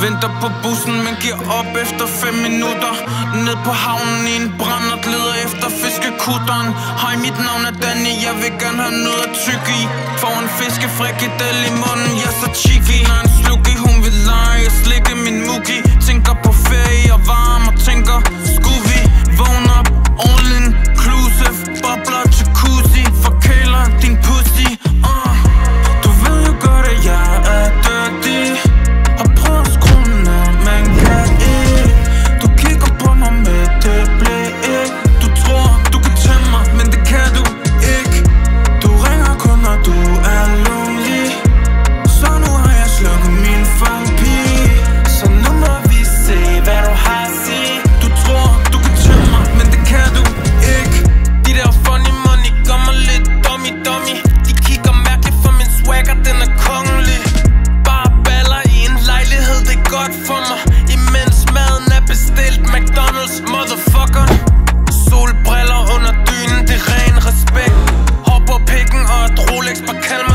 Venter på bussen, men giver op efter 5 minutter. Ned på havnen i en brændert, leder efter fiskekutteren. Hej, mit navn er Danny, jeg vil gerne have noget at tygge i. Får en fiskefrikadel i munden, jeg er så cheeky. Når en slugge, hun vil lege, jeg slikker min mugi. Tænker på ferie og varme og tænker, skulle vi vågne op? All inclusive, bobler, jacuzzi. Forkæler din pussy. Du ved jo godt, at jeg er dirty. Og prøv at skrue ned, men kan ikke. Du kigger på mig med det blik. Du tror, du kan tage mig, men det kan du ikke. Du ringer kun, når du er lonely. Så nu har jeg slukket min fuck-pige. Så nu må vi se, hvad du har at sige. Du tror, du kan tage mig, men det kan du ikke. De der funny money gør mig lidt dummy. De kigger mærkeligt for min swagger, den er kongelig. Bare baller i en lejlighed, det er godt for mig. Imens maden er bestilt McDonald's, motherfucker. Solbriller under dynen, det er ren respekt. Hopper pikken og et Rolex, bare kald mig